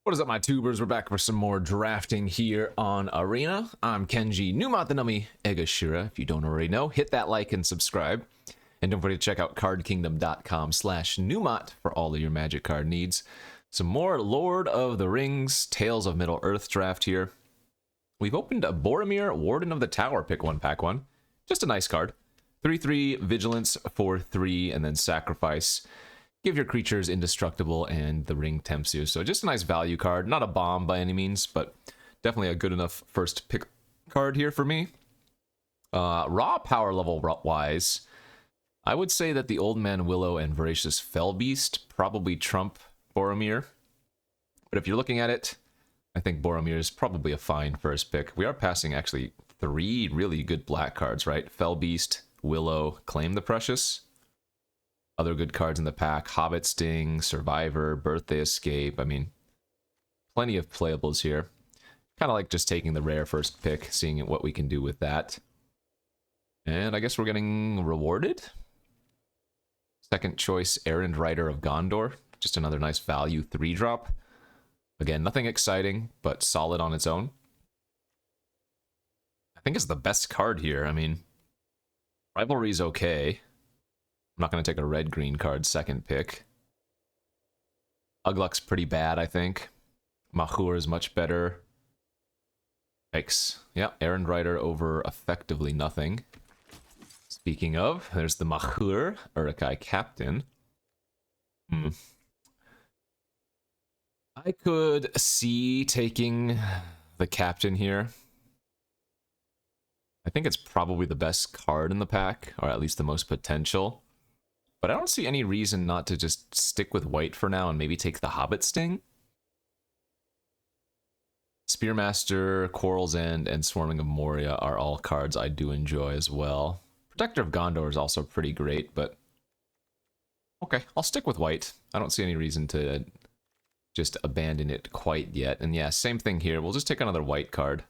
What is up, my tubers? We're back for some more drafting here on Arena. I'm Kenji, NumotTheNummy, Egashira. If you don't already know, hit that like and subscribe. And don't forget to check out cardkingdom.com/Numot for all of your magic card needs. Some more Lord of the Rings, Tales of Middle-earth draft here. We've opened a Boromir, Warden of the Tower, pick one, pack one. Just a nice card. 3/3 Vigilance, 4/3, and then Sacrifice. Give your creatures indestructible, and the ring tempts you. So just a nice value card. Not a bomb by any means, but definitely a good enough first pick card here for me. Raw power level wise, I would say that the Old Man Willow and Voracious Fellbeast probably trump Boromir. But if you're looking at it, I think Boromir is probably a fine first pick. We are passing actually 3 really good black cards, right? Fellbeast, Willow, Claim the Precious. Other good cards in the pack, Hobbit Sting, Survivor, Birthday Escape. I mean, plenty of playables here. Kind of like just taking the rare first pick, seeing what we can do with that. And I guess we're getting rewarded. Second choice, Errand Rider of Gondor. Just another nice value 3-drop. Again, nothing exciting, but solid on its own. I think it's the best card here. I mean, Rivalry's okay. I'm not going to take a red-green card second pick. Ugluk's pretty bad, I think. Mahur is much better. Yikes. Yeah, Errand Rider over effectively nothing. Speaking of, there's the Mahur, Uruk-hai Captain. I could see taking the Captain here. I think it's probably the best card in the pack, or at least the most potential. But I don't see any reason not to just stick with white for now and maybe take the Hobbit Sting. Spearmaster, Quarrel's End, and Swarming of Moria are all cards I do enjoy as well. Protector of Gondor is also pretty great, but okay, I'll stick with white. I don't see any reason to just abandon it quite yet. And yeah, same thing here. We'll just take another white card.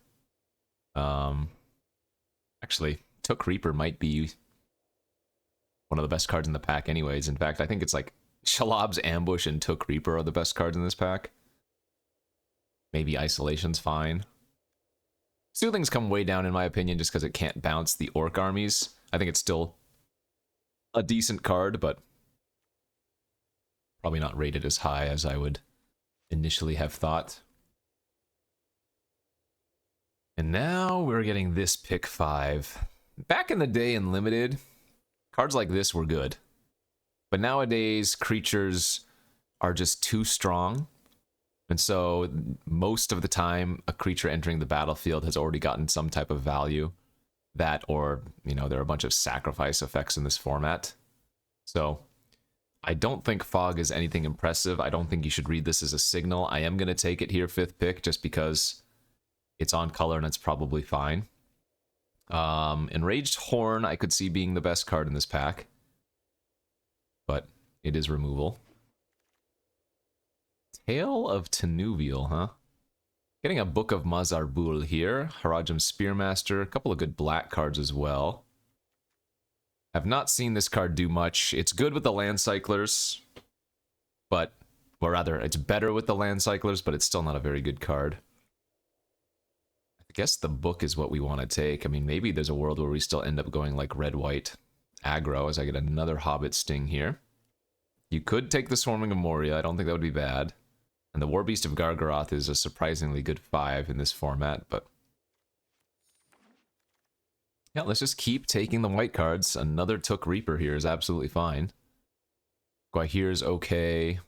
Actually, Took Reaper might be one of the best cards in the pack anyways. In fact, I think it's like Shalab's Ambush and Took Reaper are the best cards in this pack. Maybe Isolation's fine. Soothing's come way down in my opinion just because it can't bounce the Orc armies. I think it's still a decent card, but probably not rated as high as I would initially have thought. And now we're getting this pick 5. Back in the day in Limited, cards like this were good. But nowadays, creatures are just too strong. And so most of the time, a creature entering the battlefield has already gotten some type of value. That or, you know, there are a bunch of sacrifice effects in this format. So I don't think Fog is anything impressive. I don't think you should read this as a signal. I am going to take it here 5th pick just because it's on color and it's probably fine. Enraged Horn I could see being the best card in this pack, but it is removal. Tale of Tenuvial, huh? Getting a Book of Mazarbul here. Harajam Spearmaster, a couple of good black cards as well. I've not seen this card do much. It's good with the Land Cyclers, but, or rather, it's better with the Land Cyclers, but it's still not a very good card. I guess the book is what we want to take. I mean, maybe there's a world where we still end up going like red-white aggro as I get another Hobbit Sting here. You could take the Swarming of Moria. I don't think that would be bad. And the Warbeast of Gargaroth is a surprisingly good 5 in this format, but yeah, let's just keep taking the white cards. Another Took Reaper here is absolutely fine. Guahir's okay.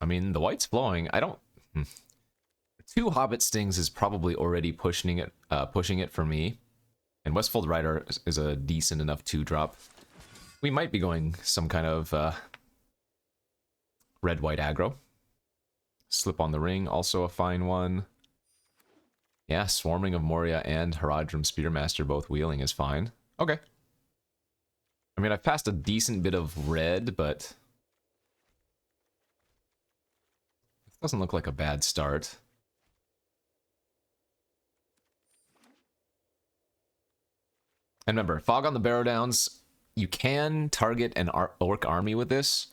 I mean, the white's flowing. I don't... 2 Hobbit Stings is probably already pushing it for me. And Westfold Rider is a decent enough 2-drop. We might be going some kind of red-white aggro. Slip on the Ring, also a fine one. Yeah, Swarming of Moria and Haradrim Spearmaster both wheeling is fine. Okay. I mean, I've passed a decent bit of red, but it doesn't look like a bad start. And remember, Fog on the Barrow Downs, you can target an Orc army with this,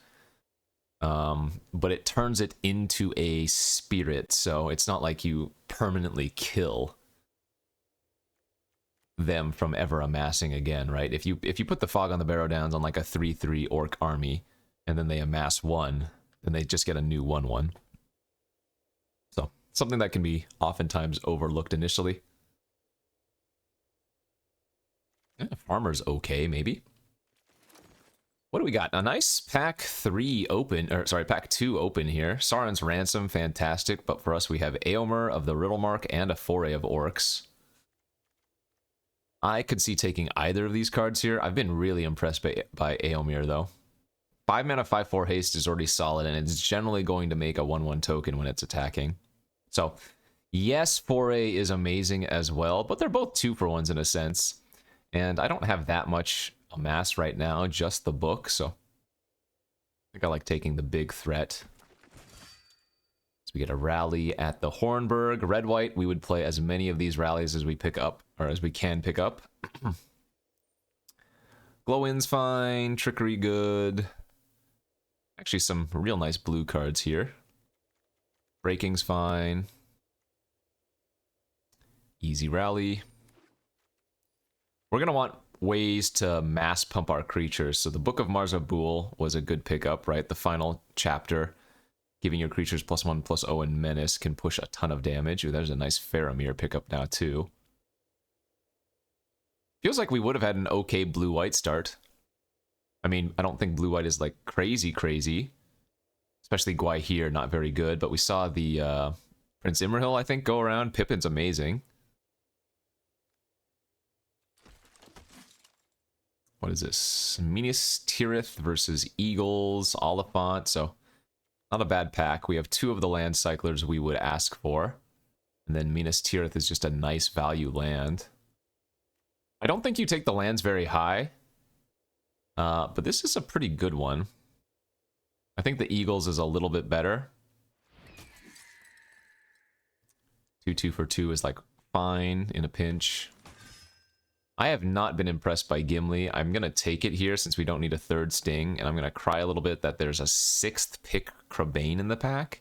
But it turns it into a spirit, so it's not like you permanently kill them from ever amassing again, right? If you put the Fog on the Barrow Downs on like a 3/3 orc army, and then they amass one, then they just get a new 1/1. So something that can be oftentimes overlooked initially. Yeah, Farmer's okay, maybe. What do we got? A nice pack 3 open, or sorry, pack 2 open here. Sauron's Ransom, fantastic, but for us we have Aomer of the Riddlemark and a Foray of Orcs. I could see taking either of these cards here. I've been really impressed by Aomer, though. 5 mana, 5/4 haste is already solid, and it's generally going to make a 1/1 token when it's attacking. So, yes, Foray is amazing as well, but they're both 2-for-1s in a sense. And I don't have that much amass right now, just the book, so I think I like taking the big threat. So we get a rally at the Hornburg. Red-white, we would play as many of these rallies as we pick up, or as we can pick up. Glow-in's fine, Trickery good. Actually, some real nice blue cards here. Breaking's fine. Easy rally. We're going to want ways to mass pump our creatures. So the Book of Marzabul was a good pickup, right? The final chapter, giving your creatures +1/+0 and menace can push a ton of damage. Ooh, there's a nice Faramir pickup now, too. Feels like we would have had an okay blue-white start. I mean, I don't think blue-white is, like, crazy. Especially Gwaihir, not very good. But we saw the Prince Imrahil, I think, go around. Pippin's amazing. What is this? Minas Tirith versus Eagles, Oliphant. So, not a bad pack. We have 2 of the land cyclers we would ask for. And then Minas Tirith is just a nice value land. I don't think you take the lands very high. But this is a pretty good one. I think the Eagles is a little bit better. 2/2 for 2 is like fine in a pinch. I have not been impressed by Gimli. I'm going to take it here since we don't need a 3rd sting, and I'm going to cry a little bit that there's a 6th pick Crabane in the pack,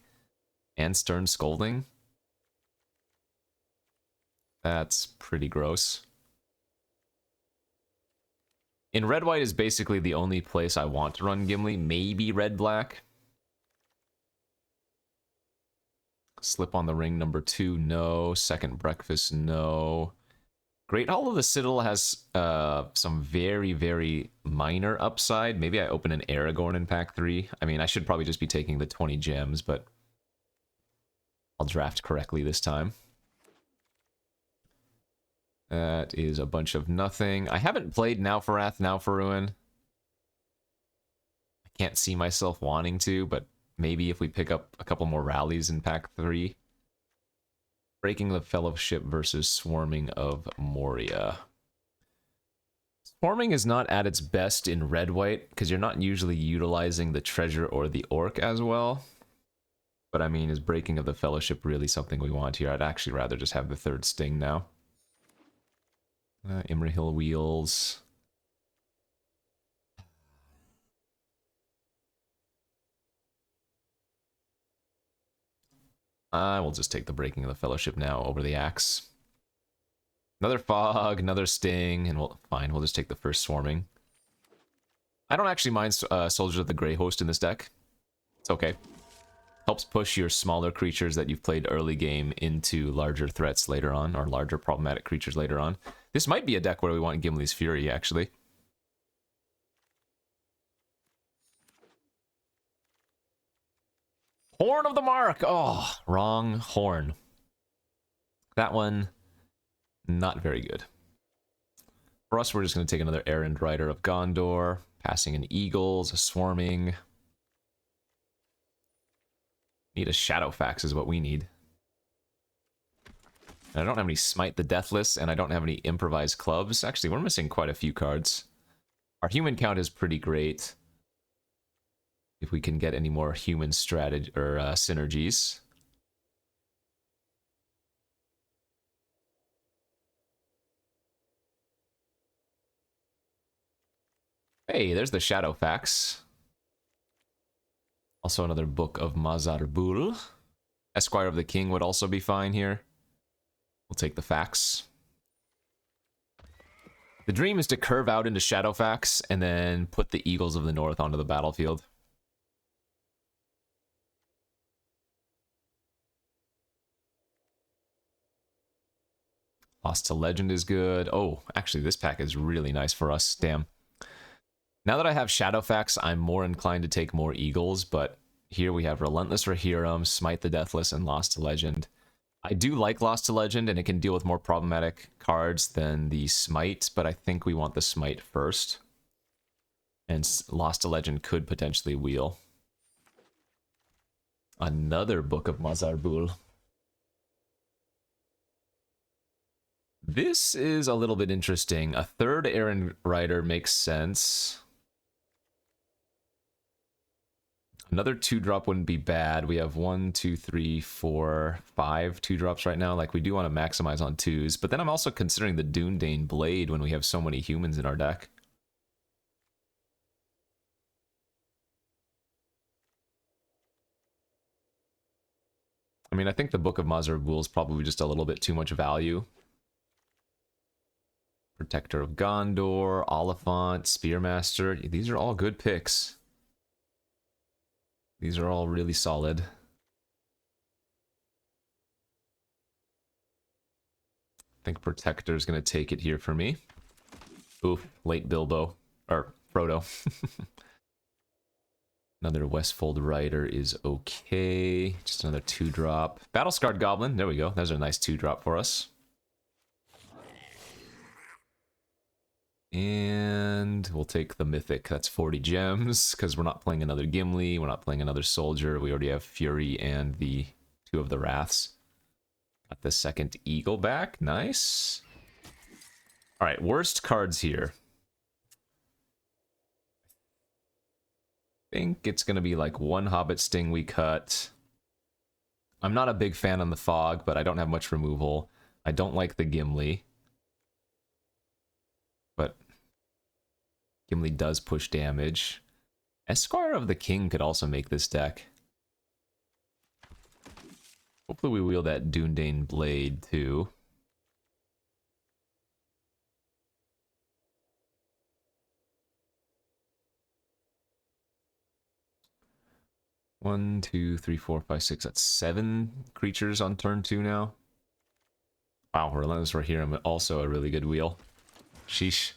and Stern Scolding. That's pretty gross. In red-white is basically the only place I want to run Gimli, maybe red-black. Slip on the Ring number 2, no. Second Breakfast, no. Great Hall of the Citadel has some very minor upside. Maybe I open an Aragorn in pack 3. I mean, I should probably just be taking the 20 gems, but I'll draft correctly this time. That is a bunch of nothing. I haven't played Now for Wrath, Now for Ruin. I can't see myself wanting to, but maybe if we pick up a couple more rallies in pack 3. Breaking the Fellowship versus Swarming of Moria. Swarming is not at its best in red-white, because you're not usually utilizing the treasure or the orc as well. But I mean, is Breaking of the Fellowship really something we want here? I'd actually rather just have the 3rd sting now. Imrahil Wheels. I will just take the Breaking of the Fellowship now over the Axe. Another Fog, another Sting, and fine, we'll just take the first Swarming. I don't actually mind Soldiers of the Grey Host in this deck. It's okay. Helps push your smaller creatures that you've played early game into larger threats later on, or larger problematic creatures later on. This might be a deck where we want Gimli's Fury, actually. Horn of the Mark! Oh, wrong horn. That one, not very good. For us, we're just going to take another Errand Rider of Gondor, passing in Eagles, a Swarming. Need a Shadowfax is what we need. And I don't have any Smite the Deathless, and I don't have any Improvised Clubs. Actually, we're missing quite a few cards. Our human count is pretty great. If we can get any more human strategy or synergies. Hey, there's the Shadowfax. Also another book of Mazarbul. Esquire of the King would also be fine here. We'll take the Fax. The dream is to curve out into Shadowfax and then put the Eagles of the North onto the battlefield. Lost to Legend is good. Oh, actually, this pack is really nice for us. Damn. Now that I have Shadowfax, I'm more inclined to take more Eagles, but here we have Relentless Rohirrim, Smite the Deathless, and Lost to Legend. I do like Lost to Legend, and it can deal with more problematic cards than the Smite, but I think we want the Smite first. And Lost to Legend could potentially wheel. Another Book of Mazarbul. This is a little bit interesting. A third Aaron Rider makes sense. Another 2-drop wouldn't be bad. We have 1, 2, 3, 4, 5 2-drops right now. Like, we do want to maximize on 2s. But then I'm also considering the Dundane Blade when we have so many humans in our deck. I mean, I think the Book of Mazarbul is probably just a little bit too much value. Protector of Gondor, Oliphant, Spearmaster. These are all good picks. These are all really solid. I think Protector is going to take it here for me. Oof, late Bilbo. Or Frodo. Another Westfold Rider is okay. Just another 2-drop. Battle-Scarred Goblin. There we go. There's a nice 2-drop for us. And we'll take the Mythic. That's 40 gems, because we're not playing another Gimli. We're not playing another Soldier. We already have Fury and the 2 of the Wraths. Got the second Eagle back. Nice. All right, worst cards here. I think it's going to be like 1 Hobbit Sting we cut. I'm not a big fan on the Fog, but I don't have much removal. I don't like the Gimli. But Gimli does push damage. Esquire of the King could also make this deck. Hopefully we wheel that Dundane Blade too. One, two, three, four, five, six. That's 7 creatures on turn 2 now. Wow, Relentless Rohirrim, also a really good wheel. Sheesh.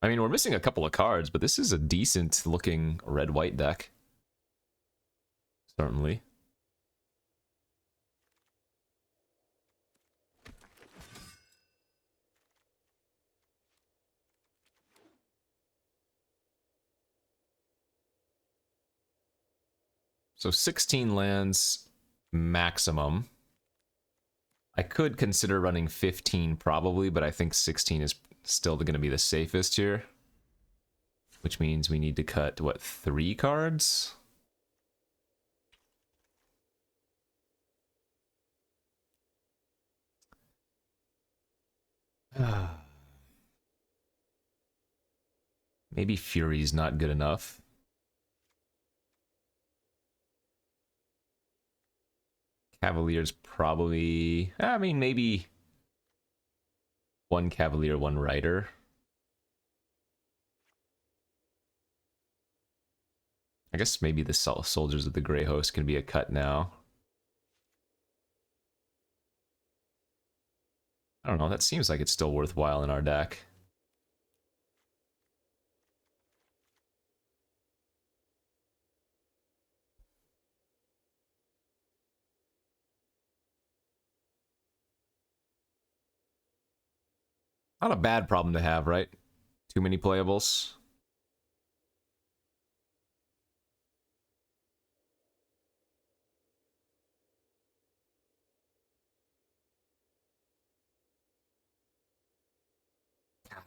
I mean, we're missing a couple of cards, but this is a decent looking red-white deck. Certainly. So 16 lands maximum. I could consider running 15 probably, but I think 16 is still going to be the safest here. Which means we need to cut, what, 3 cards? Maybe Fury's not good enough. Cavalier's probably... I mean, maybe 1 Cavalier, 1 Rider. I guess maybe the Soldiers of the Grey Host can be a cut now. I don't know, that seems like it's still worthwhile in our deck. Not a bad problem to have, right? Too many playables.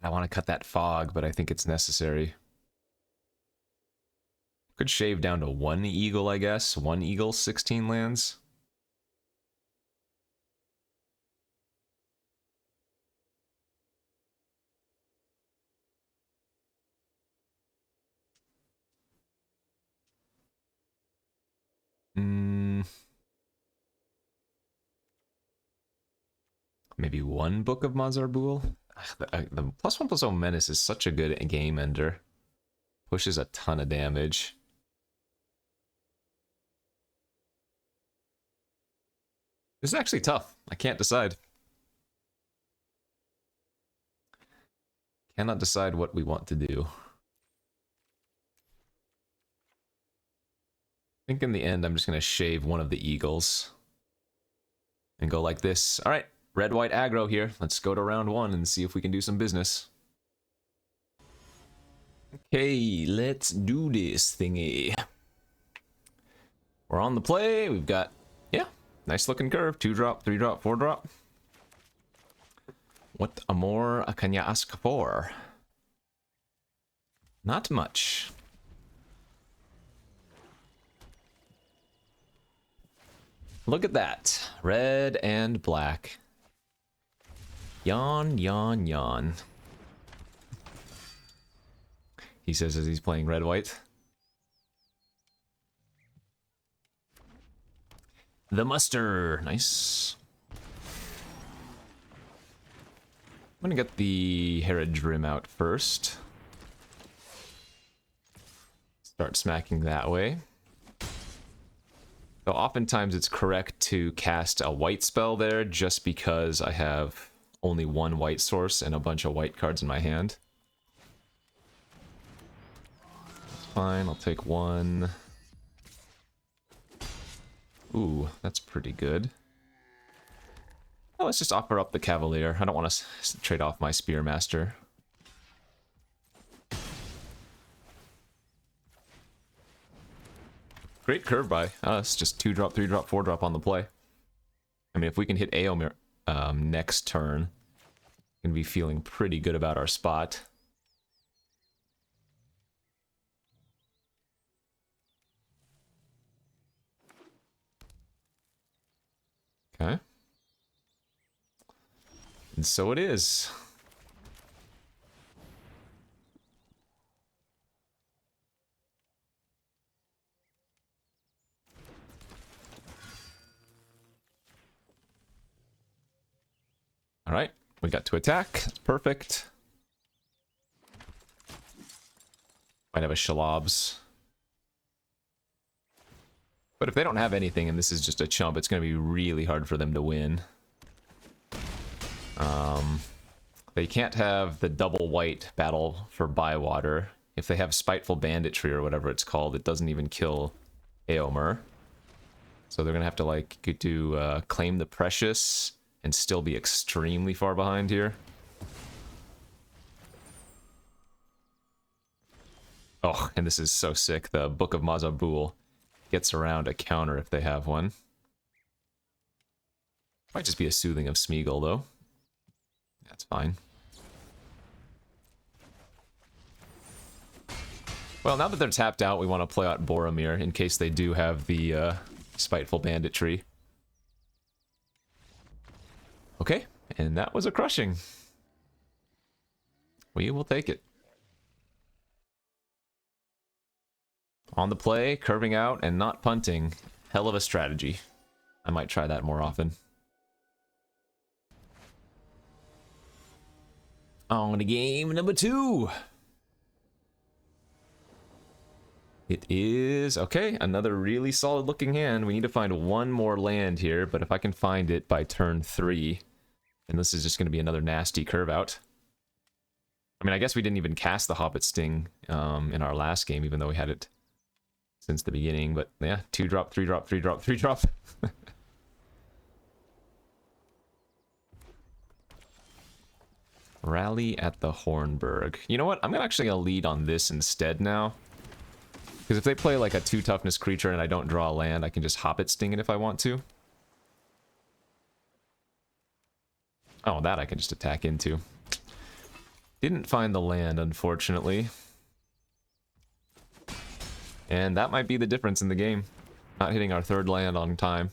I want to cut that Fog, but I think it's necessary. Could shave down to 1 Eagle, I guess. 1 Eagle, 16 lands. Maybe one Book of Mazarbul. The +1/+0 Menace is such a good game ender. Pushes a ton of damage. This is actually tough. I can't decide. Cannot decide what we want to do. I think in the end, I'm just going to shave one of the eagles. And go like this. Alright, red-white aggro here. Let's go to round 1 and see if we can do some business. Okay, let's do this thingy. We're on the play. We've got, yeah, nice looking curve. 2-drop, 3-drop, 4-drop. What more can you ask for? Not much. Look at that. Red and black. Yawn, yawn, yawn. He says as he's playing red-white. The muster. Nice. I'm gonna get the Herodrim out first. Start smacking that way. So oftentimes it's correct to cast a white spell there just because I have only one white source and a bunch of white cards in my hand. That's fine, I'll take one. Ooh, that's pretty good. Oh, let's just offer up the Cavalier. I don't want to trade off my Spearmaster. Great curve by us, just 2-drop, 3-drop, 4-drop on the play. I mean, if we can hit Aomir next turn, we're gonna be feeling pretty good about our spot. Okay. And so it is. All right, we got to attack. That's perfect. Might have a Shalobs. But if they don't have anything and this is just a chump, it's going to be really hard for them to win. They can't have the double white battle for Bywater. If they have Spiteful Banditry or whatever it's called, it doesn't even kill Aomer. So they're going to have to like do Claim the Precious and still be extremely far behind here. Oh, and this is so sick. The Book of Mazarbul gets around a counter if they have one. Might just be a Soothing of Smeagol, though. That's fine. Well, now that they're tapped out, we want to play out Boromir in case they do have the Spiteful Banditry. Okay, and that was a crushing. We will take it. On the play, curving out, and not punting. Hell of a strategy. I might try that more often. On to game number 2. It is, okay, another really solid looking hand. We need to find one more land here, but if I can find it by turn 3, then this is just going to be another nasty curve out. I mean, I guess we didn't even cast the Hobbit Sting in our last game, even though we had it since the beginning, but yeah, 2-drop, 3-drop, 3-drop, 3-drop. Rally at the Hornburg. You know what? I'm actually going to lead on this instead now. Because if they play like a 2 toughness creature and I don't draw a land, I can just Hobbit Sting it if I want to. Oh, that I can just attack into. Didn't find the land, unfortunately. And that might be the difference in the game. Not hitting our 3rd land on time.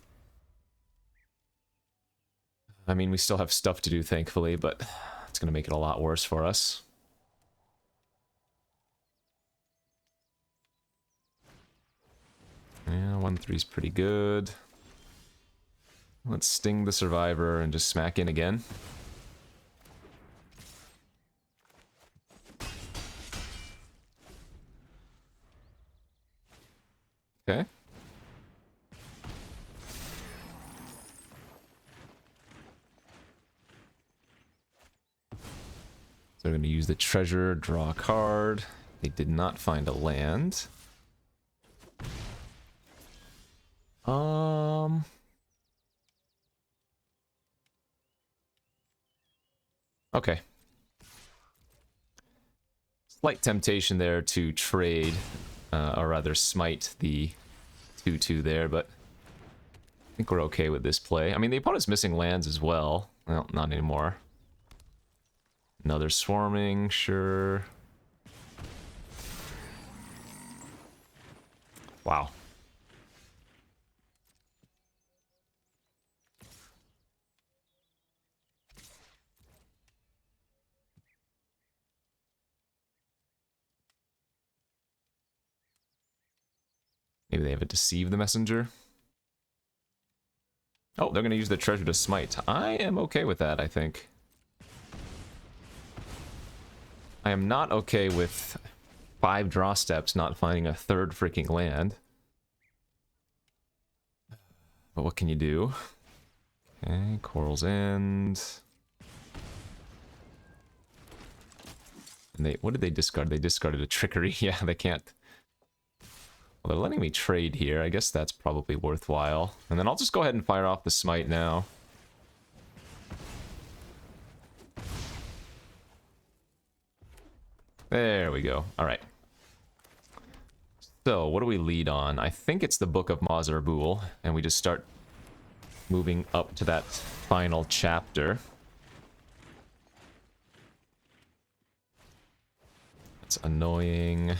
I mean, we still have stuff to do, thankfully, but it's going to make it a lot worse for us. Yeah, 1-3 is pretty good. Let's sting the survivor and just smack in again. Okay. So we're going to use the treasure, draw a card. They did not find a land. Okay. Slight temptation there to trade, or rather smite the 2/2 there, but I think we're okay with this play. I mean, the opponent's missing lands as well. Well, not anymore. Another swarming, sure. Wow. Maybe they have a deceive the messenger. Oh, they're going to use the treasure to smite. I am okay with that, I think. I am not okay with 5 draw steps not finding a third freaking land. But what can you do? Okay, Coral's End. And they, what did they discard? They discarded a trickery. Yeah, they can't. Well, they're letting me trade here. I guess that's probably worthwhile. And then I'll just go ahead and fire off the smite now. There we go. All right. So, what do we lead on? I think it's the Book of Mazarbul, and we just start moving up to that final chapter. It's annoying.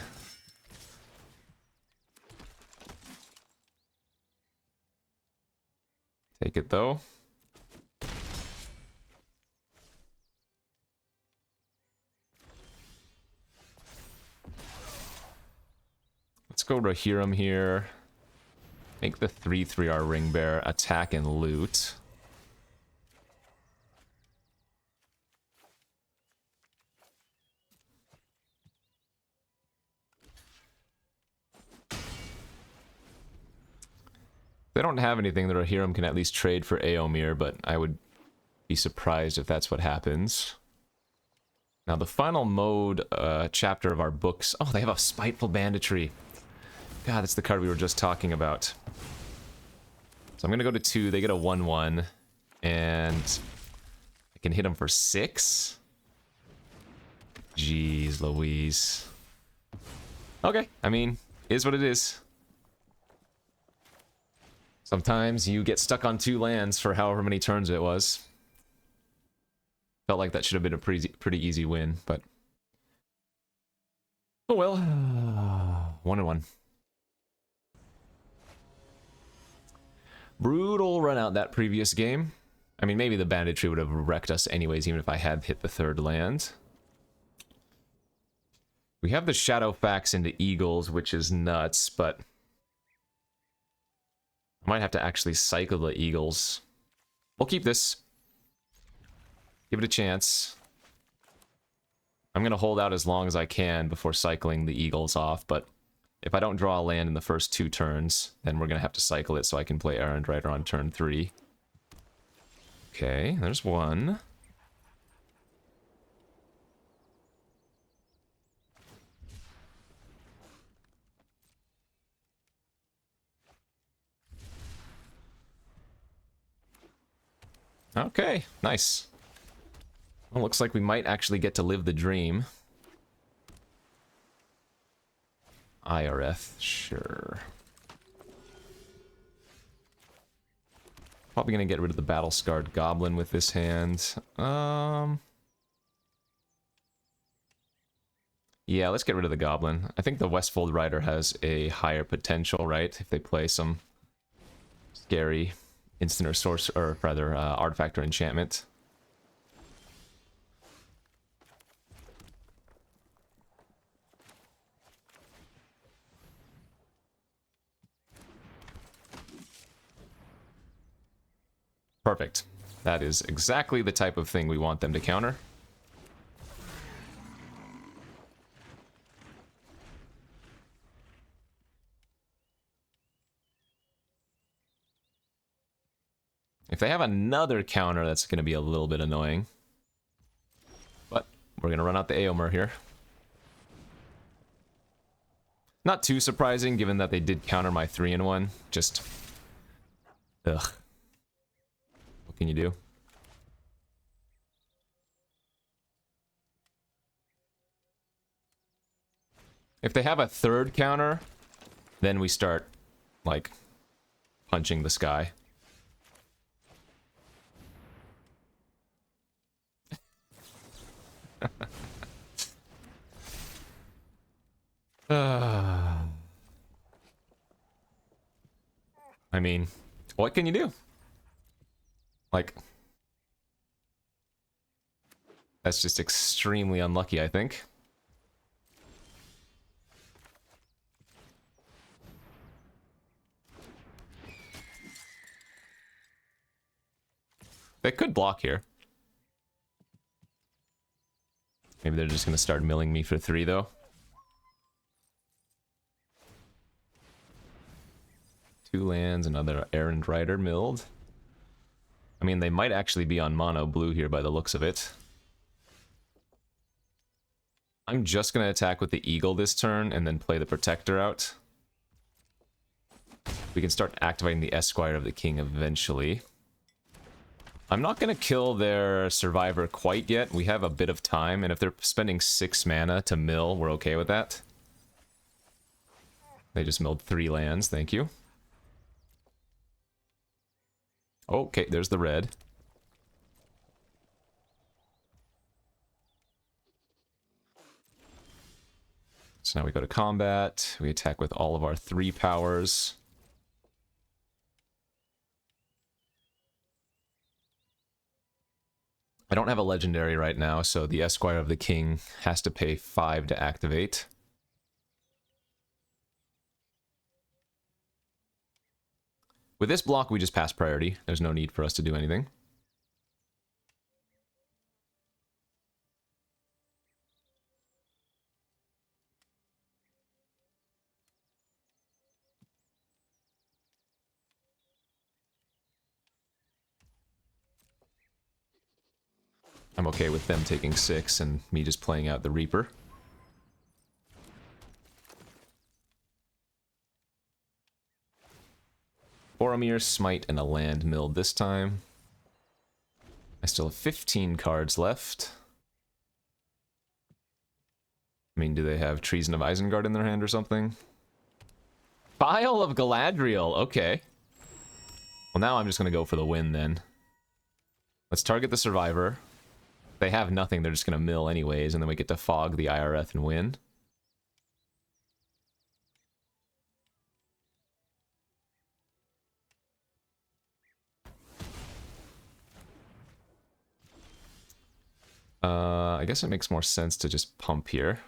Take it, though. Let's go Rohirrim here. Make the 3/3 our ring bearer attack and loot. They don't have anything that Rohirrim can at least trade for Eomir, but I would be surprised if that's what happens. Now the final mode chapter of our books. Oh, they have a Spiteful Banditry. God, that's the card we were just talking about. So I'm gonna go to 2. They get a 1/1, and I can hit them for 6. Jeez Louise. Okay, I mean, is what it is. Sometimes you get stuck on 2 lands for however many turns it was. Felt like that should have been a pretty easy win, but... oh well. 1-1. Brutal run out that previous game. I mean, maybe the banditry would have wrecked us anyways, even if I had hit the 3rd land. We have the Shadowfax into Eagles, which is nuts, but... I might have to actually cycle the Eagles. We'll keep this. Give it a chance. I'm going to hold out as long as I can before cycling the Eagles off, but if I don't draw a land in the first 2 turns, then we're going to have to cycle it so I can play Errand Rider on turn 3. Okay, there's 1. Okay, nice. Well, looks like we might actually get to live the dream. IRF, sure. Probably gonna get rid of the Battle-Scarred Goblin with this hand. Yeah, let's get rid of the Goblin. I think the Westfold Rider has a higher potential, right? If they play some scary instant or source, or rather, artifact or enchantment. Perfect. That is exactly the type of thing we want them to counter. If they have another counter, that's going to be a little bit annoying. But we're going to run out the Aomer here. Not too surprising, given that they did counter my 3-in-1. Just... ugh. What can you do? If they have a third counter, then we start, like, punching the sky. I mean, what can you do? Like, that's just extremely unlucky, I think. They could block here. Maybe they're just going to start milling me for 3, though. Two lands, another Errand Rider milled. I mean, they might actually be on mono blue here by the looks of it. I'm just going to attack with the Eagle this turn and then play the Protector out. We can start activating the Esquire of the King eventually. I'm not going to kill their Survivor quite yet. We have a bit of time, and if they're spending 6 mana to mill, we're okay with that. They just milled 3 lands, thank you. Okay, there's the red. So now we go to combat. We attack with all of our 3 powers. I don't have a legendary right now, so the Esquire of the King has to pay 5 to activate. With this block, we just pass priority. There's no need for us to do anything. I'm okay with them taking 6 and me just playing out the Reaper. Boromir, Smite, and a land milled this time. I still have 15 cards left. I mean, do they have Treason of Isengard in their hand or something? Vial of Galadriel, okay. Well, now I'm just going to go for the win then. Let's target the Survivor. If they have nothing, they're just going to mill anyways, and then we get to fog the IRF and win. I guess it makes more sense to just pump here.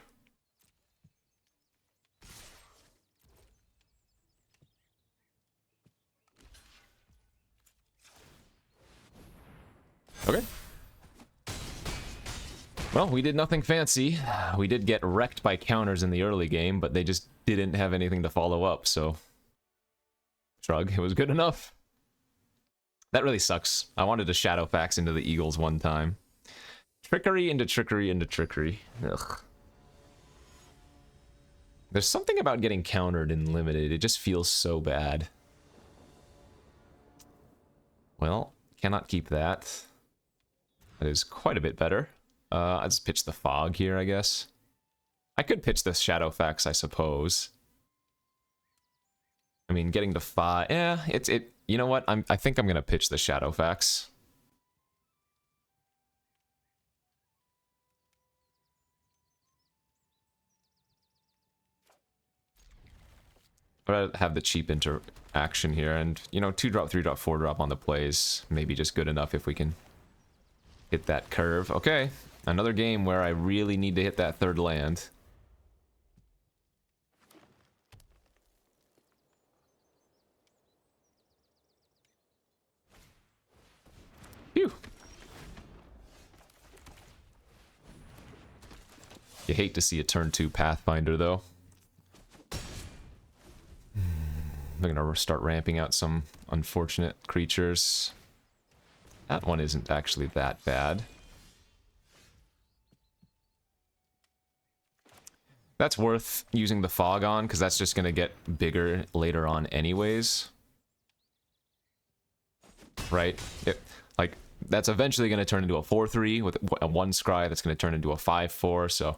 Okay. Well, we did nothing fancy. We did get wrecked by counters in the early game, but they just didn't have anything to follow up, so... Shrug, it was good enough. That really sucks. I wanted to Shadowfax into the Eagles one time. Trickery into trickery into trickery. Ugh. There's something about getting countered in Limited. It just feels so bad. Well, cannot keep that. That is quite a bit better. I'll just pitch the Fog here, I guess. I could pitch the Shadowfax, I suppose. I mean, getting the 5... Yeah, you know what? I think I'm going to pitch the Shadowfax. But I have the cheap interaction here, and, you know, 2-drop, 3-drop, 4-drop on the plays. Maybe just good enough if we can hit that curve. Okay, another game where I really need to hit that 3rd land. You hate to see a turn 2 Pathfinder, though. They're gonna start ramping out some unfortunate creatures. That one isn't actually that bad. That's worth using the fog on, because that's just gonna get bigger later on anyways. Right? Like, that's eventually gonna turn into a 4-3 with a 1 scry that's gonna turn into a 5-4, so...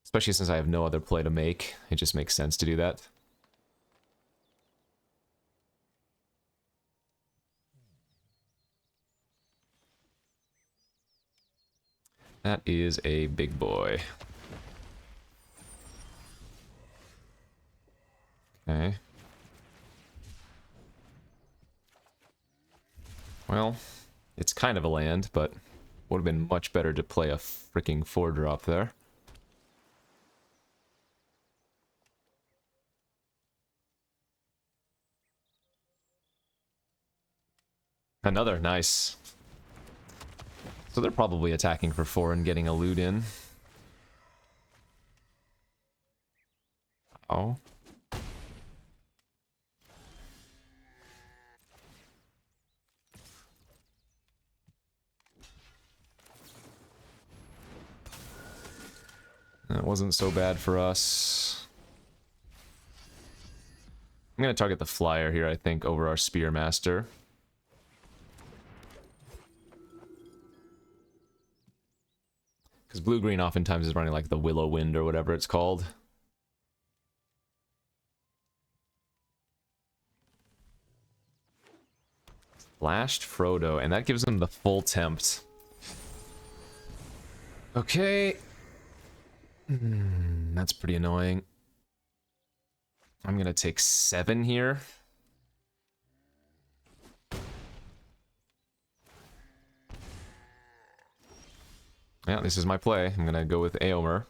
Especially since I have no other play to make, it just makes sense to do that. That is a big boy. Okay. Well, it's kind of a land, but would have been much better to play a freaking 4-drop there. Another, nice. So they're probably attacking for 4 and getting a loot in. Oh. That wasn't so bad for us. I'm going to target the flyer here, I think, over our Spearmaster. Because blue-green oftentimes is running like the Willow Wind or whatever it's called. Flashed Frodo, and that gives him the full tempt. Okay. That's pretty annoying. I'm gonna take 7 here. Yeah, this is my play. I'm gonna go with Éomer.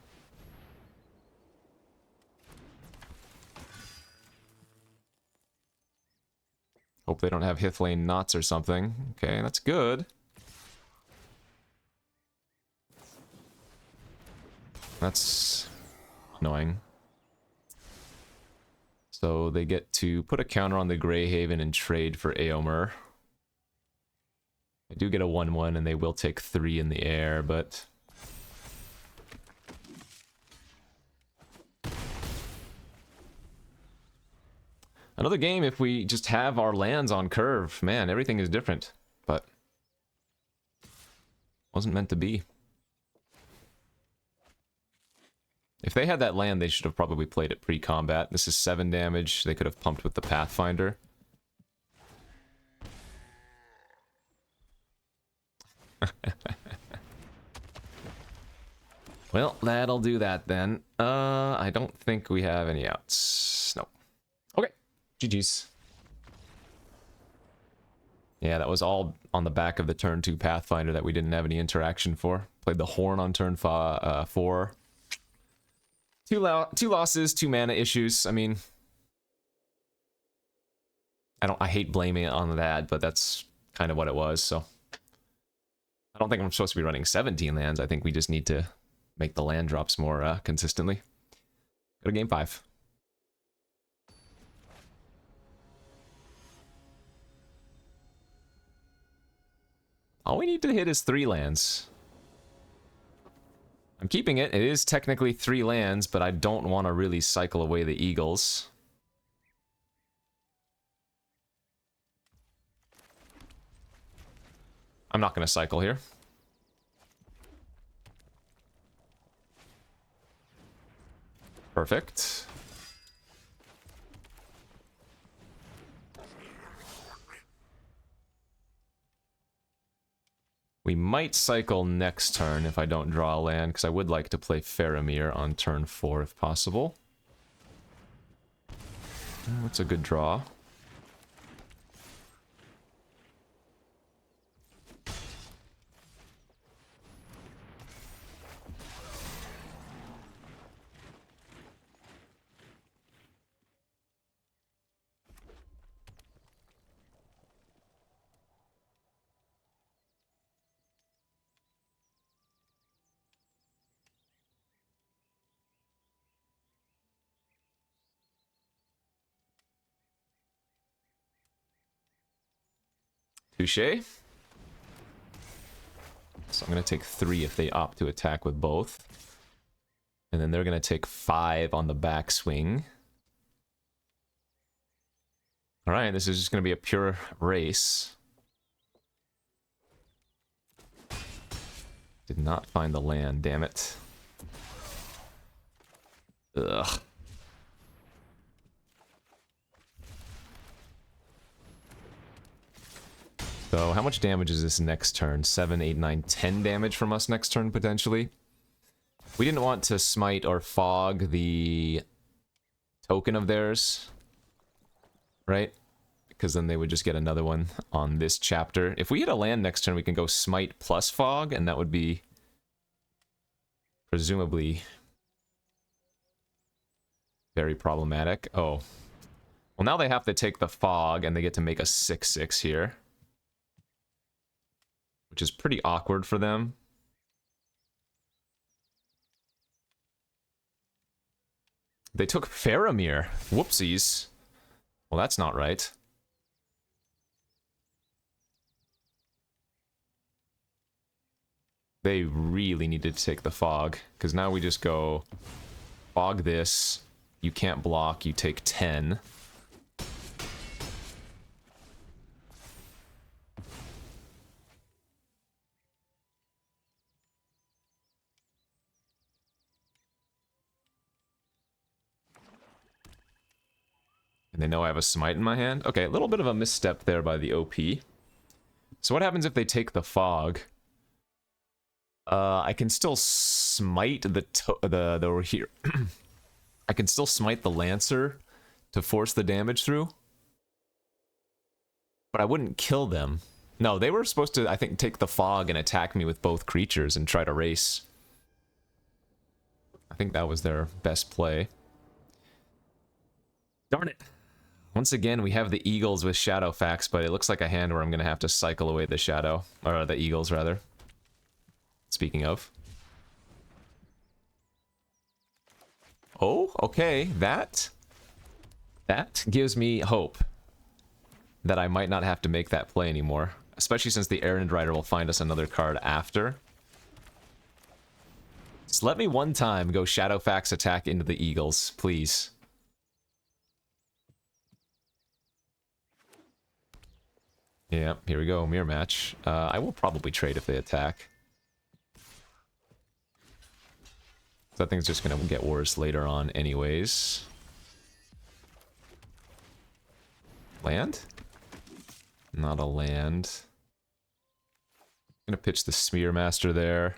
Hope they don't have Hithlane knots or something. Okay, that's good. That's annoying. So they get to put a counter on the Greyhaven and trade for Éomer. I do get a 1-1 and they will take 3 in the air, but... Another game if we just have our lands on curve. Man, everything is different. But... wasn't meant to be. If they had that land, they should have probably played it pre-combat. This is 7 damage. They could have pumped with the Pathfinder. Well, that'll do that then. I don't think we have any outs. No. Okay. GG's. Yeah, that was all on the back of the turn 2 Pathfinder that we didn't have any interaction for. Played the Horn on turn 4. Two losses, 2 mana issues. I mean, I hate blaming it on that, but that's kind of what it was, so. I don't think I'm supposed to be running 17 lands. I think we just need to make the land drops more consistently. Go to game 5. All we need to hit is 3 lands. I'm keeping it. It is technically 3 lands, but I don't want to really cycle away the Eagles. I'm not going to cycle here. Perfect. We might cycle next turn if I don't draw a land, because I would like to play Faramir on turn 4 if possible. That's a good draw. Touché. So I'm going to take 3 if they opt to attack with both. And then they're going to take 5 on the backswing. Alright, this is just going to be a pure race. Did not find the land, damn it. Ugh. So how much damage is this next turn? 7, 8, 9, 10 damage from us next turn, potentially. We didn't want to smite or fog the token of theirs, right? Because then they would just get another one on this chapter. If we hit a land next turn, we can go smite plus fog, and that would be presumably very problematic. Oh. Well, now they have to take the fog, and they get to make a 6/6 here, which is pretty awkward for them. They took Faramir. Whoopsies. Well, that's not right. They really needed to take the fog, because now we just go fog this. You can't block, you take 10. And they know I have a smite in my hand. Okay, a little bit of a misstep there by the OP. So what happens if they take the fog? I can still smite the here. I can still smite the Lancer to force the damage through. But I wouldn't kill them. No, they were supposed to, I think, take the fog and attack me with both creatures and try to race. I think that was their best play. Darn it. Once again, we have the Eagles with Shadowfax, but it looks like a hand where I'm going to have to cycle away the Shadow. Or the Eagles, rather. Speaking of. Oh, okay. That gives me hope that I might not have to make that play anymore. Especially since the Errand Rider will find us another card after. Just let me one time go Shadowfax attack into the Eagles, please. Yeah, here we go, mirror match. I will probably trade if they attack. That thing's just gonna get worse later on anyways. Land? Not a land. Gonna pitch the Smearmaster there.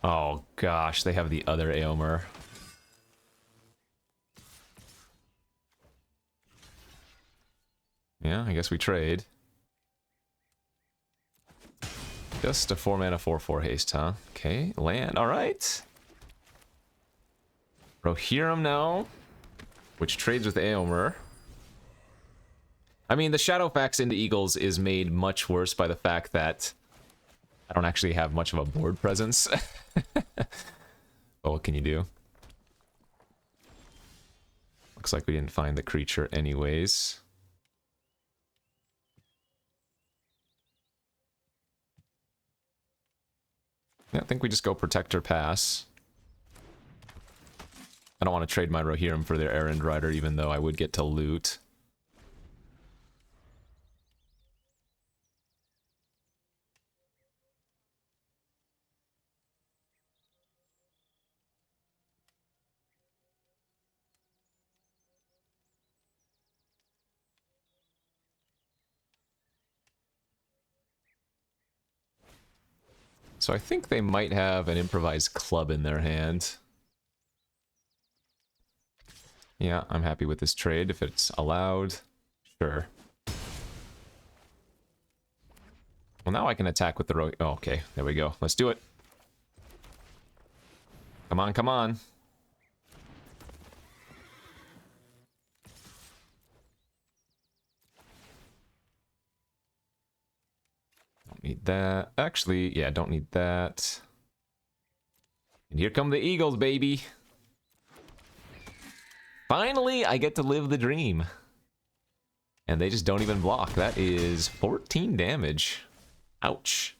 Oh gosh, they have the other Aomer. Yeah, I guess we trade. Just a 4-mana 4/4 haste, huh? Okay, land, alright. Rohirrim now, which trades with Aomer. I mean, the Shadowfax into Eagles is made much worse by the fact that I don't actually have much of a board presence. But what can you do? Looks like we didn't find the creature anyways. Yeah, I think we just go Protector Pass. I don't want to trade my Rohirrim for their Errand Rider, even though I would get to loot. So I think they might have an improvised club in their hand. Yeah, I'm happy with this trade if it's allowed. Sure. Well, now I can attack with the Oh, okay, there we go. Let's do it. Come on, come on. Don't need that. Actually, yeah, don't need that. And here come the Eagles, baby. Finally, I get to live the dream. And they just don't even block. That is 14 damage. Ouch.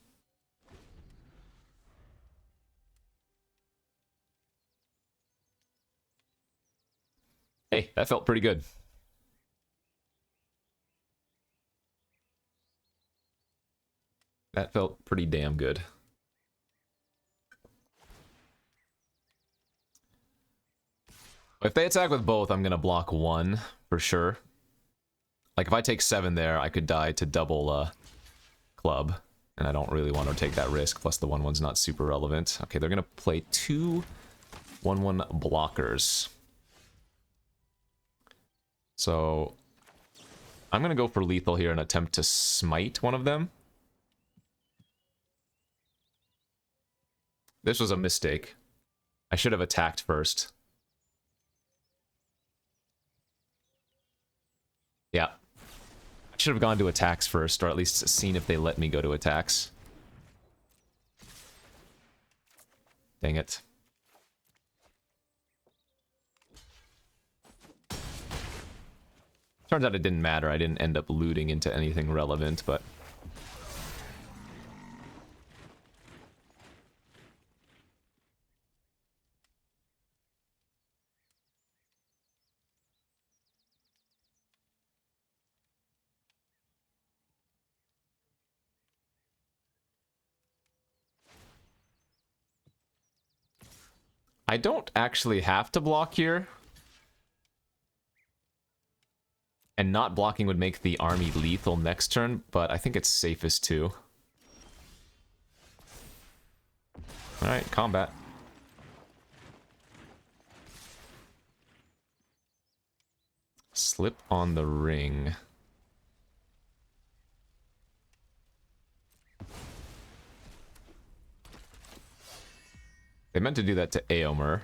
Hey, that felt pretty good. That felt pretty damn good. If they attack with both, I'm going to block one for sure. Like, if I take 7 there, I could die to double club. And I don't really want to take that risk. Plus, the 1/1's not super relevant. Okay, they're going to play 2 1/1 blockers. So, I'm going to go for lethal here and attempt to smite one of them. This was a mistake. I should have attacked first. Yeah. I should have gone to attacks first, or at least seen if they let me go to attacks. Dang it. Turns out it didn't matter. I didn't end up looting into anything relevant, but... I don't actually have to block here. And not blocking would make the army lethal next turn, but I think it's safest to. Alright, combat. Slip on the ring. They meant to do that to Aomer.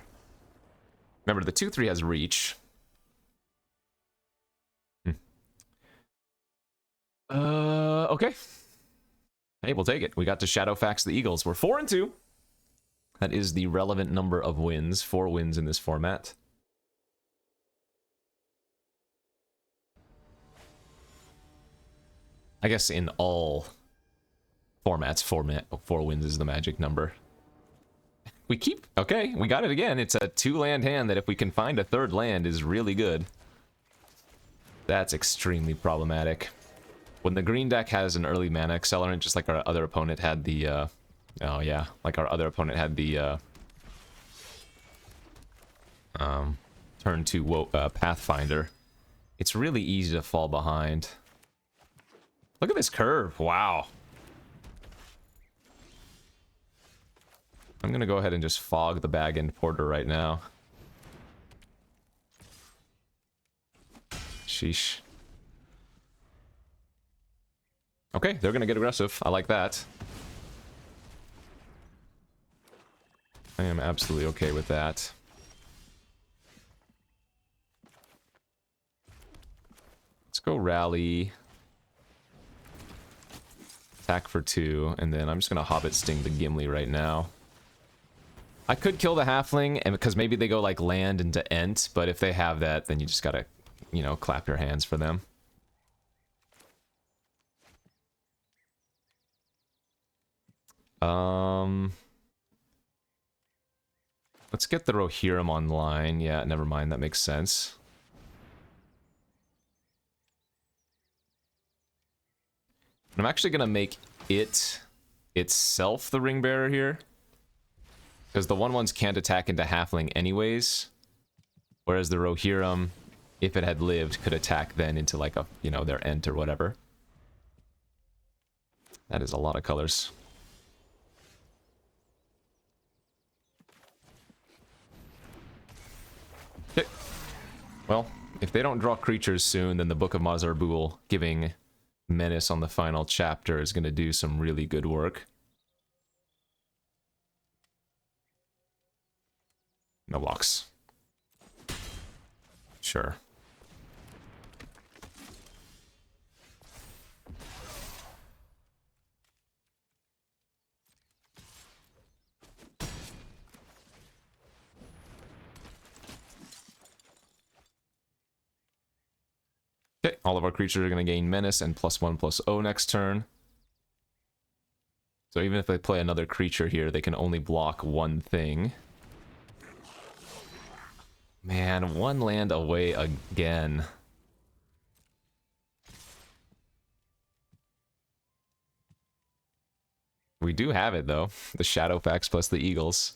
Remember, the 2/3 has reach. Okay. Hey, we'll take it. We got to Shadowfax the Eagles. We're 4-2. That is the relevant number of wins. 4 wins in this format. I guess in all formats, 4 wins is the magic number. We keep... Okay, we got it again. It's a 2-land hand that if we can find a 3rd land is really good. That's extremely problematic. When the green deck has an early mana accelerant, just like our other opponent had the... oh yeah, like our other opponent had the... turn 2 Pathfinder. It's really easy to fall behind. Look at this curve. Wow. I'm gonna go ahead and just fog the Bag End Porter right now. Sheesh. Okay, they're gonna get aggressive. I like that. I am absolutely okay with that. Let's go rally. Attack for 2, and then I'm just gonna Hobbit Sting the Gimli right now. I could kill the Halfling, and because maybe they go like land into Ent, but if they have that, then you just gotta, you know, clap your hands for them. Let's get the Rohirrim online. Yeah, never mind, that makes sense. I'm actually gonna make it itself the ring bearer here. Because the 1/1s can't attack into Halfling anyways. Whereas the Rohirrim, if it had lived, could attack then into like a, you know, their Ent or whatever. That is a lot of colors. Okay. Well, if they don't draw creatures soon, then the Book of Mazarbul giving Menace on the final chapter is going to do some really good work. No blocks. Sure. Okay, All of our creatures are going to gain menace and +1/+0 next turn. So even if they play another creature here, they can only block one thing. Man, one land away again. We do have it, though. The Shadowfax plus the Eagles.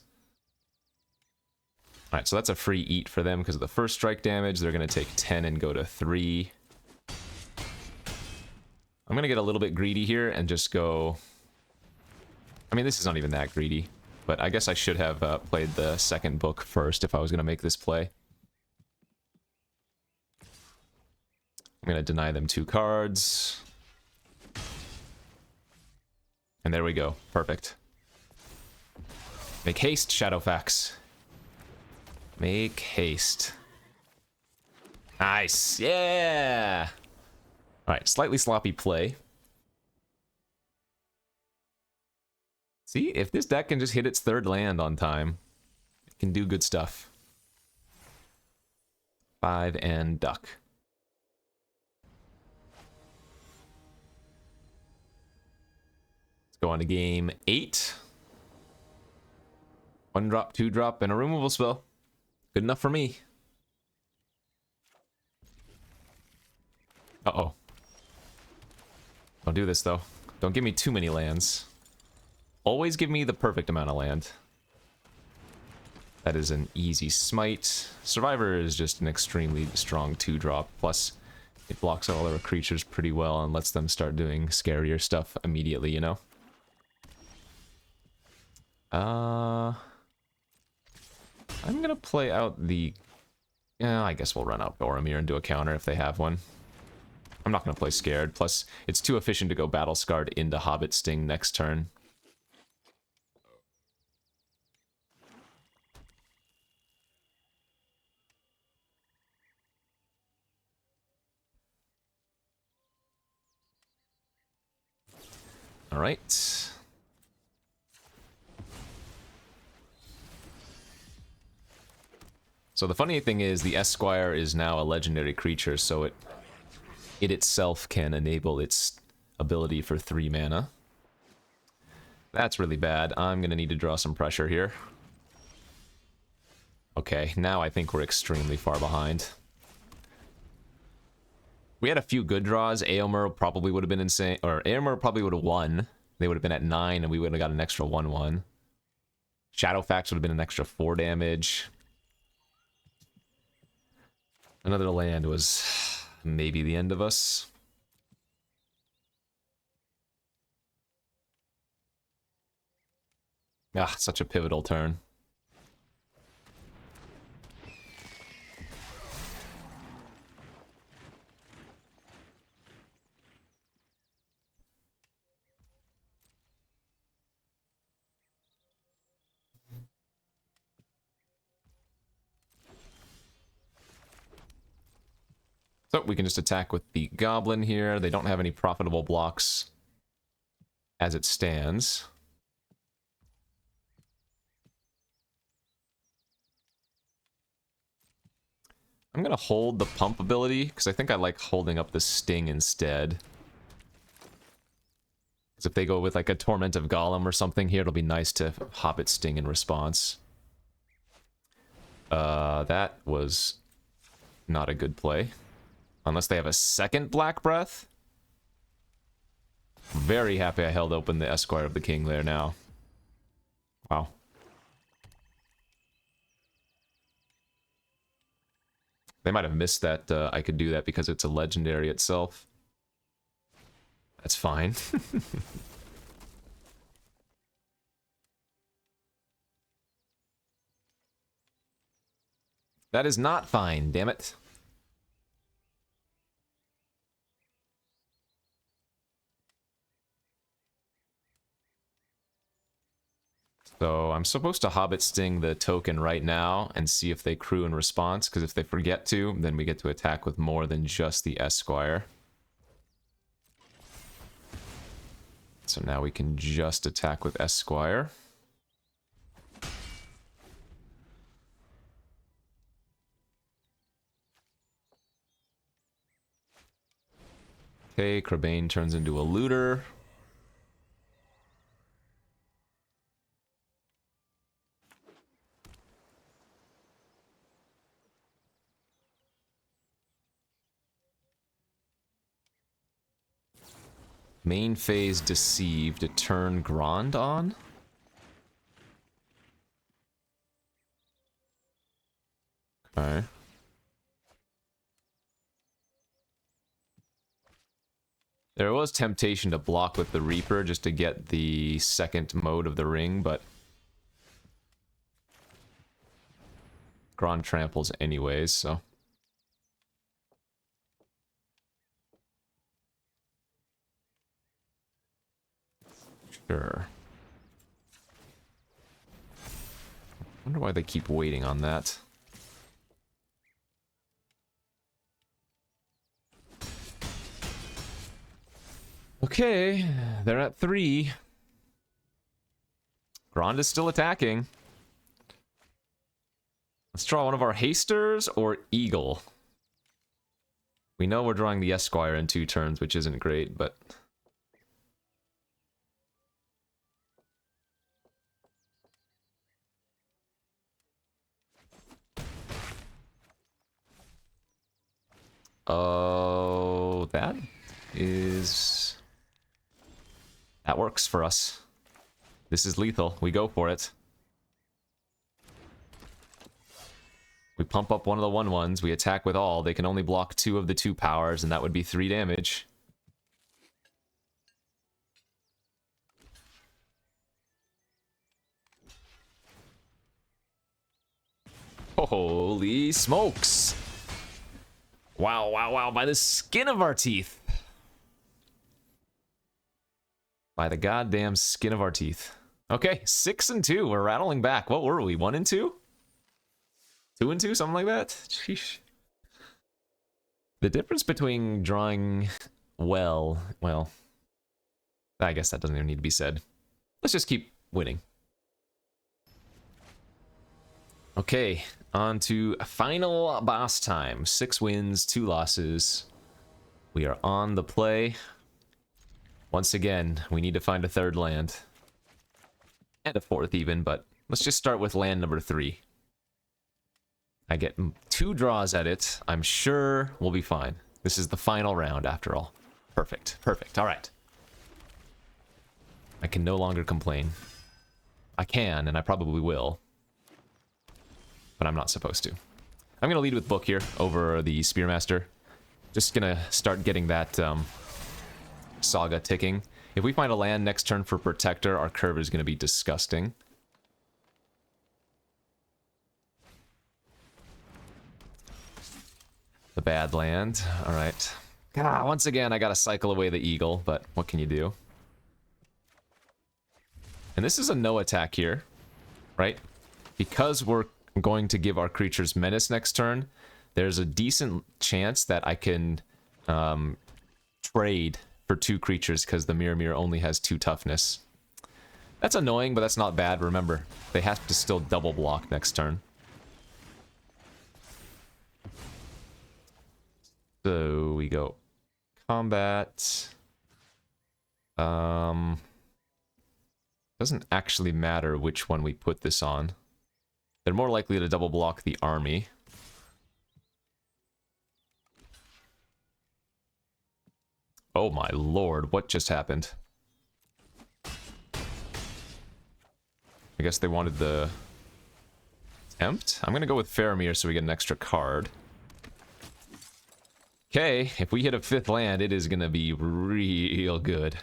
Alright, so that's a free eat for them because of the first strike damage. They're going to take 10 and go to 3. I'm going to get a little bit greedy here and just go... I mean, this is not even that greedy, but I guess I should have played the second book first if I was going to make this play. I'm going to deny them 2 cards. And there we go. Perfect. Make haste, Shadowfax. Make haste. Nice. Yeah! Alright, slightly sloppy play. See, if this deck can just hit its 3rd land on time, it can do good stuff. 5 and duck. Let's go on to game 8. 1 drop, 2 drop, and a removal spell. Good enough for me. Uh-oh. Don't do this, though. Don't give me too many lands. Always give me the perfect amount of land. That is an easy smite. Survivor is just an extremely strong 2-drop. Plus, it blocks all our creatures pretty well and lets them start doing scarier stuff immediately, you know? I'm gonna play out the... Yeah, I guess we'll run out Boromir and do a counter if they have one. I'm not gonna play Scared. Plus, it's too efficient to go Battle Scarred into Hobbit Sting next turn. Alright. So the funny thing is, the Esquire is now a legendary creature, so it itself can enable its ability for 3 mana. That's really bad. I'm gonna need to draw some pressure here. Okay, now I think we're extremely far behind. We had a few good draws. Aomer probably would have been insane, or Aomer probably would have won. They would have been at 9, and we would have got an extra 1/1. Shadowfax would have been an extra 4 damage. Another land was maybe the end of us. Ah, such a pivotal turn. So we can just attack with the Goblin here. They don't have any profitable blocks as it stands. I'm going to hold the Pump ability, because I think I like holding up the Sting instead. Because if they go with like a Torment of Golem or something here, it'll be nice to Hobbit Sting in response. That was not a good play. Unless they have a second Black Breath. Very happy I held open the Esquire of the King there now. Wow. They might have missed that I could do that because it's a legendary itself. That's fine. That is not fine, damn it. So I'm supposed to Hobbit Sting the token right now and see if they crew in response, because if they forget to, then we get to attack with more than just the Esquire. So now we can just attack with Esquire. Okay, Crabane turns into a looter. Main phase Deceive to turn Grand on? Okay. There was temptation to block with the Reaper just to get the second mode of the ring, but Grand tramples anyways, so... Sure. Wonder why they keep waiting on that. Okay, they're at 3. Grand is still attacking. Let's draw one of our Hasters or Eagle. We know we're drawing the Esquire in 2 turns, which isn't great, but... Oh, that is... That works for us. This is lethal. We go for it. We pump up one of the 1/1s. We attack with all. They can only block 2 of the 2 powers, and that would be 3 damage. Holy smokes! Wow, wow, wow, by the skin of our teeth. By the goddamn skin of our teeth. Okay, 6 and 2. We're rattling back. What were we? 1 and 2? 2 and 2? Something like that? Sheesh. The difference between drawing well, I guess that doesn't even need to be said. Let's just keep winning. Okay, on to final boss time. 6 wins, 2 losses. We are on the play. Once again, we need to find a 3rd land. And a 4th even, but let's just start with land number 3. I get 2 draws at it. I'm sure we'll be fine. This is the final round after all. Perfect, perfect, alright. I can no longer complain. I can, and I probably will. But I'm not supposed to. I'm going to lead with Book here over the Spearmaster. Just going to start getting that saga ticking. If we find a land next turn for Protector, our curve is going to be disgusting. The bad land. Alright. Once again, I got to cycle away the Eagle, but what can you do? And this is a no attack here, right? Because we're going to give our creatures Menace next turn, there's a decent chance that I can trade for 2 creatures because the Mirror only has 2 toughness. That's annoying, but that's not bad. Remember, they have to still double block next turn. So we go combat. Doesn't actually matter which one we put this on. They're more likely to double block the army. Oh my lord, what just happened? I guess they wanted the Tempt? I'm gonna go with Faramir so we get an extra card. Okay, if we hit a 5th land, it is gonna be real good.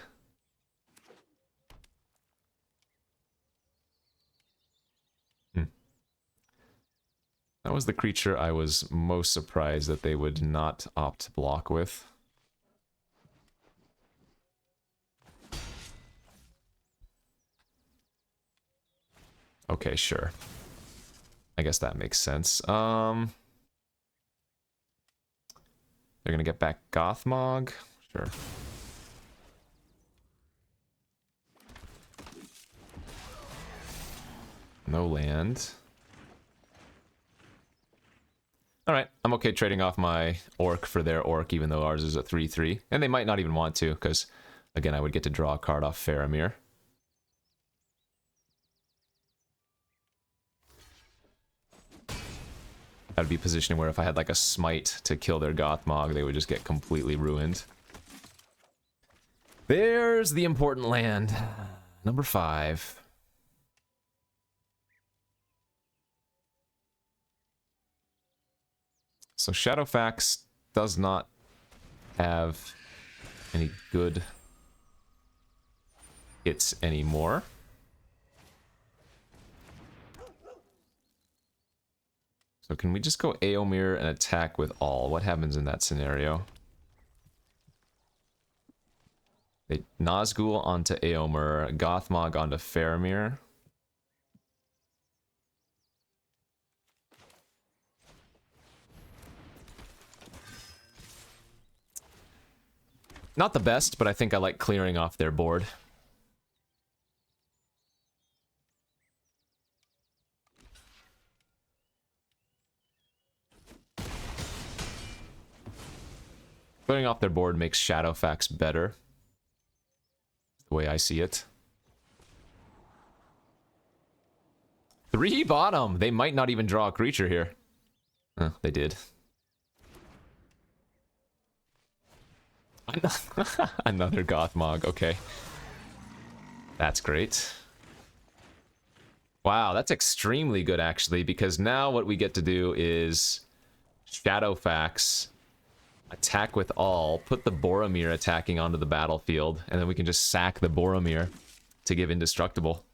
That was the creature I was most surprised that they would not opt to block with. Okay, sure. I guess that makes sense. They're gonna get back Gothmog? Sure. No land. Alright, I'm okay trading off my orc for their orc, even though ours is a 3/3. And they might not even want to, because, again, I would get to draw a card off Faramir. That would be positioning where if I had like a smite to kill their Gothmog, they would just get completely ruined. There's the important land. Number 5. So Shadowfax does not have any good hits anymore. So can we just go Aomir and attack with all? What happens in that scenario? They Nazgul onto Aomir, Gothmog onto Faramir. Not the best, but I think I like clearing off their board. Clearing off their board makes Shadowfax better. The way I see it. 3 bottom! They might not even draw a creature here. They did. Another Gothmog, okay. That's great. Wow, that's extremely good actually, because now what we get to do is Shadowfax, attack with all, put the Boromir attacking onto the battlefield, and then we can just sack the Boromir to give indestructible.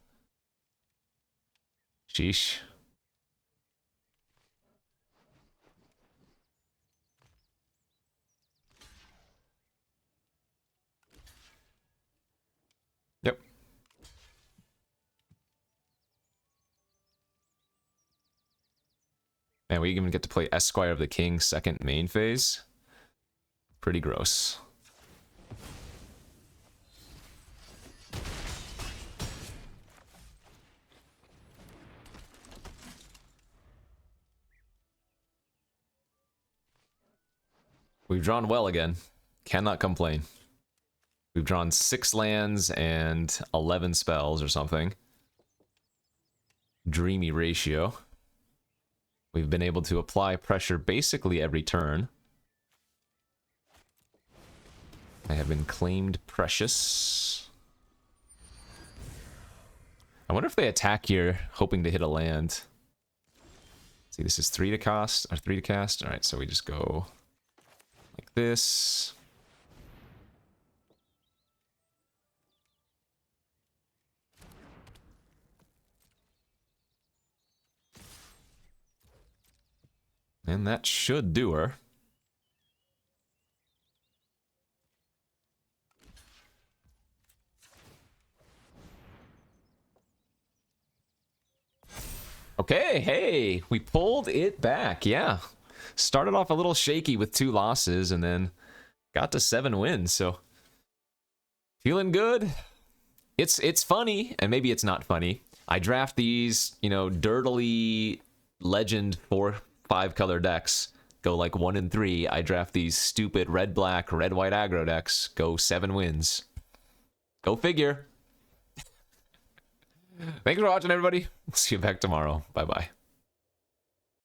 Sheesh. Yep. And we even get to play Esquire of the King second main phase. Pretty gross. We've drawn well again. Cannot complain. We've drawn 6 lands and 11 spells or something. Dreamy ratio. We've been able to apply pressure basically every turn. I have been claimed precious. I wonder if they attack here hoping to hit a land. See, this is 3 to cast, or 3 to cast. Alright, so we just go like this. And that should do her. Okay, hey, we pulled it back, yeah. Started off a little shaky with 2 losses and then got to 7 wins, so feeling good. It's funny, and maybe it's not funny. I draft these, you know, dirtily legend 4-5 color decks, go like 1 and 3. I draft these stupid red-black, red-white aggro decks, go 7 wins. Go figure. Thanks for watching, everybody. See you back tomorrow. Bye-bye.